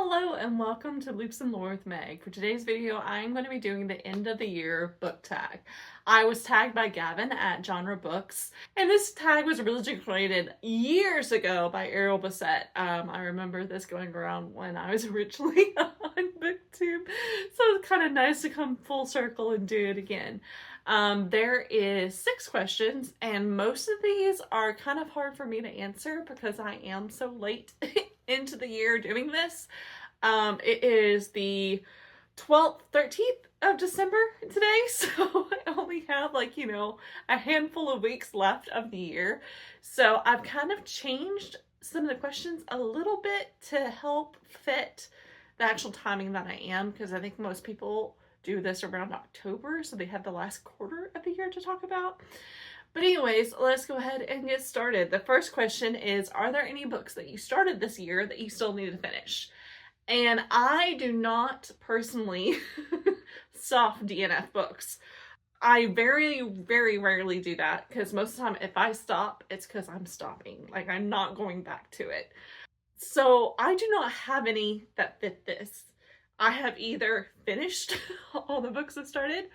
Hello and welcome to Loops and Lore with Meg. For today's video, I'm going to be doing the end of the year book tag. I was tagged by Gavin at Genre Books, and this tag was originally created years ago by Ariel Bissett. I remember this going around when I was originally on BookTube, so it's kind of nice to come full circle and do it again. There is 6 questions, and most of these are kind of hard for me to answer because I am so late into the year doing this. It is the 12th, 13th of December today, so I only have a handful of weeks left of the year. So I've kind of changed some of the questions a little bit to help fit the actual timing that I am, because I think most people do this around October, so they have the last quarter of the year to talk about. But anyways, let's go ahead and get started. The first question is, are there any books that you started this year that you still need to finish? And I do not personally soft DNF books. I very, very rarely do that, because most of the time if I stop, it's because I'm stopping. Like, I'm not going back to it. So I do not have any that fit this. I have either finished all the books I've started,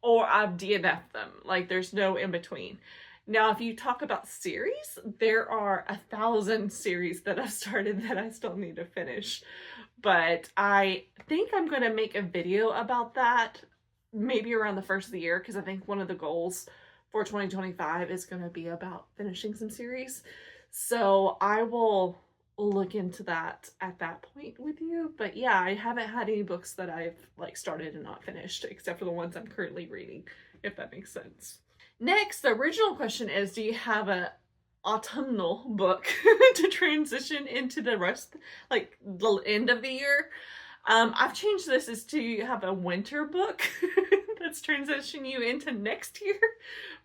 or I've DNF'd them. Like, there's no in between. Now, if you talk about series, there are 1,000 series that I've started that I still need to finish. But I think I'm going to make a video about that maybe around the first of the year, because I think one of the goals for 2025 is going to be about finishing some series. So I will look into that at that point with you. But yeah, I haven't had any books that I've started and not finished, except for the ones I'm currently reading, if that makes sense. Next, the original question is, do you have an autumnal book to transition into the rest, like the end of the year? I've changed this as to have a winter book that's transitioning you into next year,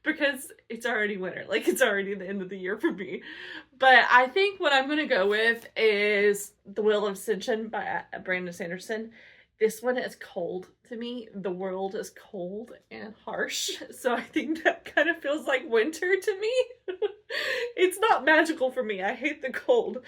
because it's already winter. Like, it's already the end of the year for me. But I think what I'm going to go with is The Wheel of Ascension by Brandon Sanderson. This one is cold to me. The world is cold and harsh, so I think that kind of feels like winter to me. It's not magical for me. I hate the cold.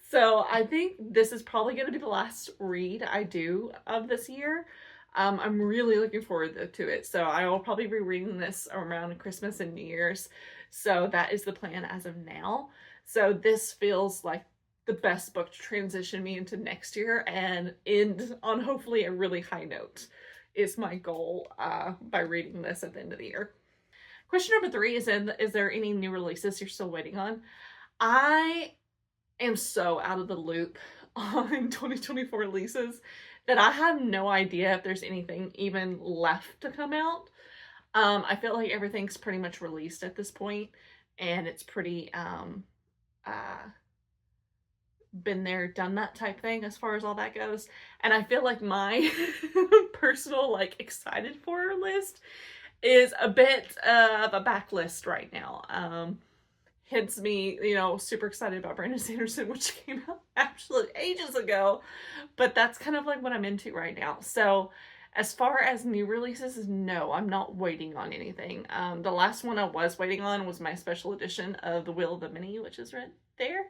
So I think this is probably going to be the last read I do of this year. I'm really looking forward to it. So I will probably be reading this around Christmas and New Year's. So that is the plan as of now. So this feels like the best book to transition me into next year and end on hopefully a really high note is my goal by reading this at the end of the year. Question number 3 is there any new releases you're still waiting on? I am so out of the loop on 2024 releases that I have no idea if there's anything even left to come out. I feel like everything's pretty much released at this point, and it's pretty been there, done that type thing as far as all that goes. And I feel like my personal excited for list is a bit of a backlist right now. Hence me, super excited about Brandon Sanderson, which came out actually ages ago, but that's kind of like what I'm into right now. So as far as new releases, no, I'm not waiting on anything. The last one I was waiting on was my special edition of The Wheel of the Many, which is right there.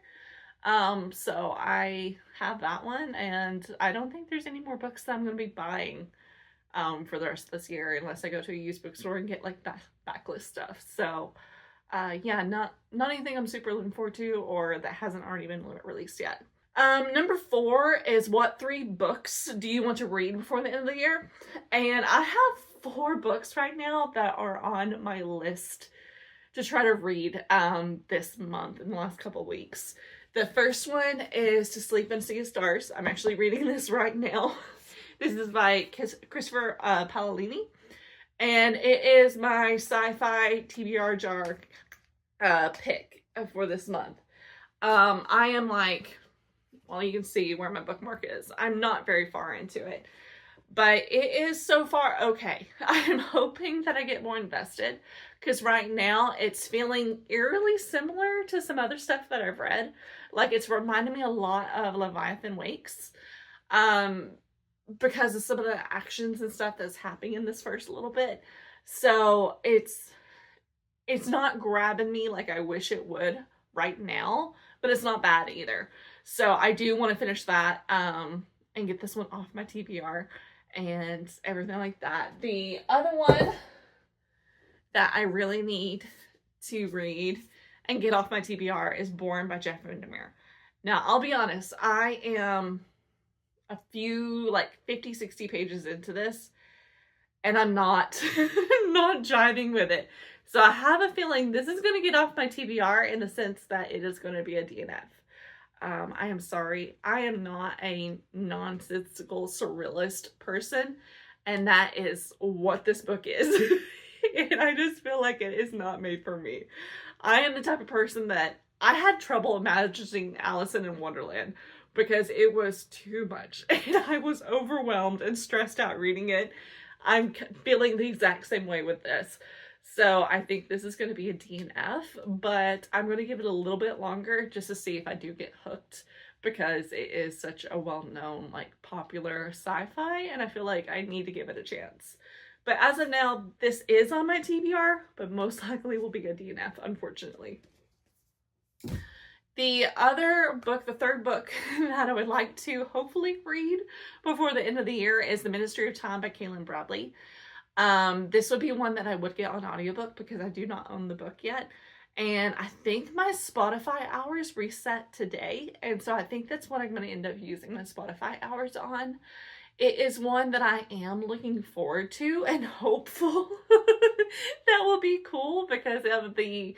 So I have that one, and I don't think there's any more books that I'm going to be buying for the rest of this year, unless I go to a used bookstore and get that backlist stuff. So yeah, not anything I'm super looking forward to or that hasn't already been released yet. Number 4 is, what 3 books do you want to read before the end of the year? And I have 4 books right now that are on my list to try to read this month, in the last couple weeks. The first one is To Sleep and See the Stars. I'm actually reading this right now. This is by Christopher Paolini, and it is my sci-fi TBR jar pick for this month. I am well, you can see where my bookmark is. I'm not very far into it, but it is so far okay. I'm hoping that I get more invested, because right now it's feeling eerily similar to some other stuff that I've read. Like, it's reminding me a lot of Leviathan Wakes, because of some of the actions and stuff that's happening in this first little bit. So it's not grabbing me like I wish it would right now, but it's not bad either. So I do want to finish that and get this one off my TBR and everything like that. The other one that I really need to read and get off my TBR is Borne by VanderMeer. Now, I'll be honest, I am a few, like 50, 60 pages into this, and I'm not, not jiving with it. So I have a feeling this is going to get off my TBR in the sense that it is going to be a DNF. I am sorry. I am not a nonsensical surrealist person, and that is what this book is. And I just feel like it is not made for me. I am the type of person that I had trouble imagining Alice in Wonderland because it was too much, and I was overwhelmed and stressed out reading it. I'm feeling the exact same way with this. So I think this is going to be a DNF, but I'm going to give it a little bit longer just to see if I do get hooked, because it is such a well-known, like, popular sci-fi, and I feel like I need to give it a chance. But as of now, this is on my TBR, but most likely will be a DNF, unfortunately. The other book, the third book that I would like to hopefully read before the end of the year is The Ministry of Time by Kaliane Bradley. This would be one that I would get on audiobook because I do not own the book yet. And I think my Spotify hours reset today. And so I think that's what I'm going to end up using my Spotify hours on. It is one that I am looking forward to and hopeful that will be cool because of the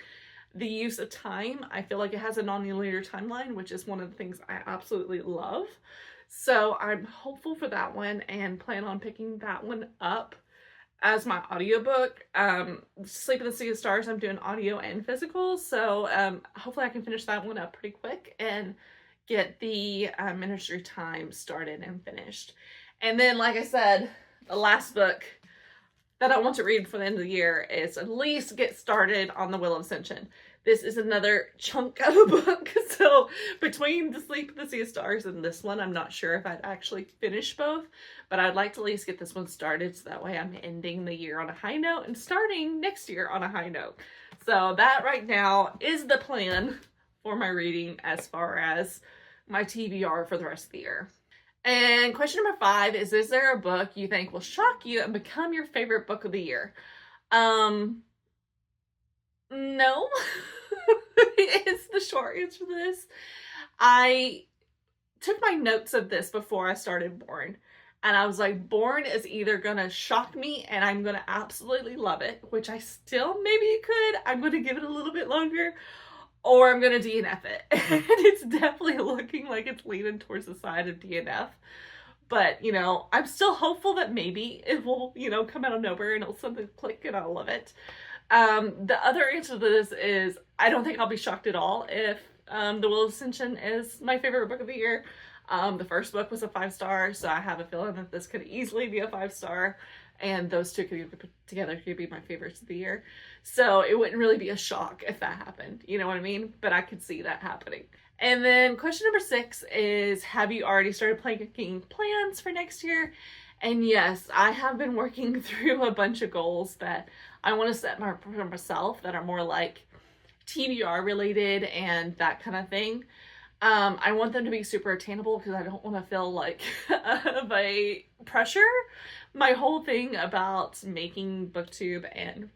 use of time. I feel like it has a non-linear timeline, which is one of the things I absolutely love. So I'm hopeful for that one and plan on picking that one up as my audiobook. Sleep in the Sea of Stars, I'm doing audio and physical, so hopefully I can finish that one up pretty quick and get the Ministry Time started and finished. And then, like I said, the last book that I want to read for the end of the year is at least get started on The Will of Ascension. This is another chunk of a book, so between the Sleep in the Sea of Stars and this one, I'm not sure if I'd actually finish both, but I'd like to at least get this one started so that way I'm ending the year on a high note and starting next year on a high note. So that right now is the plan for my reading as far as my TBR for the rest of the year. And question number 5 is there a book you think will shock you and become your favorite book of the year? No. It's the short answer to this. I took my notes of this before I started Borne, and I was like, Borne is either gonna shock me and I'm gonna absolutely love it, which I still maybe could. I'm gonna give it a little bit longer, or I'm gonna DNF it. And it's definitely looking like it's leaning towards the side of DNF. But, you know, I'm still hopeful that maybe it will, you know, come out of nowhere and it'll something click and I'll love it. The other answer to this is I don't think I'll be shocked at all if The Will of Ascension is my favorite book of the year. The first book was a 5-star, so I have a feeling that this could easily be a 5-star, and those two could be put together could be my favorites of the year. So it wouldn't really be a shock if that happened, you know what I mean? But I could see that happening. And then question number 6 is, have you already started making plans for next year? And yes, I have been working through a bunch of goals that I want to set for myself that are more like TBR related and that kind of thing. I want them to be super attainable because I don't want to feel like a pressure. My whole thing about making booktube and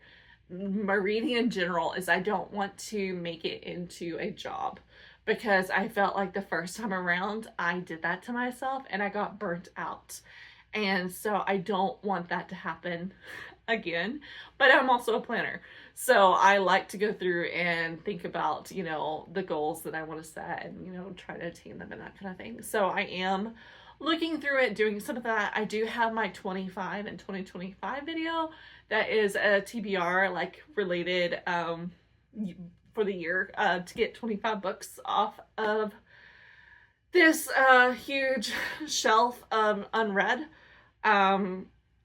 my reading in general is I don't want to make it into a job, because I felt like the first time around I did that to myself and I got burnt out. And so I don't want that to happen again, but I'm also a planner. So I like to go through and think about, you know, the goals that I want to set and, you know, try to attain them and that kind of thing. So I am looking through it, doing some of that. I do have my 25 and 2025 video that is a TBR, like, related for the year to get 25 books off of this huge shelf of unread.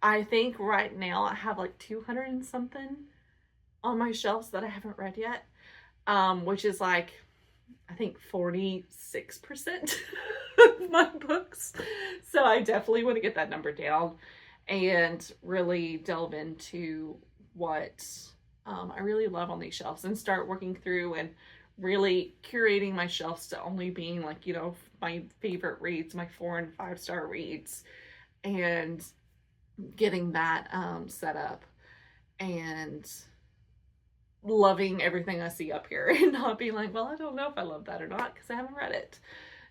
I think right now I have like 200 and something on my shelves that I haven't read yet, which is like, I think 46% of my books. So I definitely want to get that number down and really delve into what I really love on these shelves and start working through and really curating my shelves to only being like, you know, my favorite reads, my 4 and 5-star reads, and getting that set up and loving everything I see up here and not being like, well, I don't know if I love that or not because I haven't read it.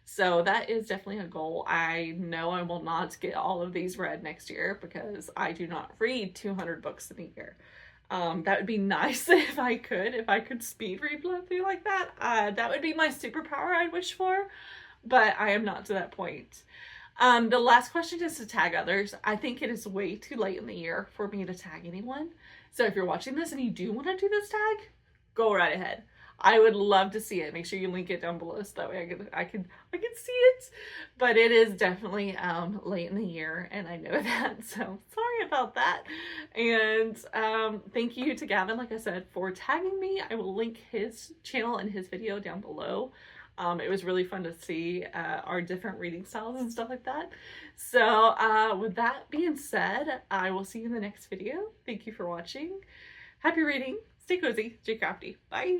So that is definitely a goal. I know I will not get all of these read next year because I do not read 200 books in a year. That would be nice if I could speed read something like that. That would be my superpower I wish for, but I am not to that point. The last question is to tag others. I think it is way too late in the year for me to tag anyone. So if you're watching this and you do want to do this tag, go right ahead. I would love to see it. Make sure you link it down below so that way I can see it. But it is definitely late in the year, and I know that, so sorry about that. And thank you to Gavin, like I said, for tagging me. I will link his channel and his video down below. It was really fun to see our different reading styles and stuff like that. So with that being said, I will see you in the next video. Thank you for watching. Happy reading. Stay cozy. Stay crafty. Bye.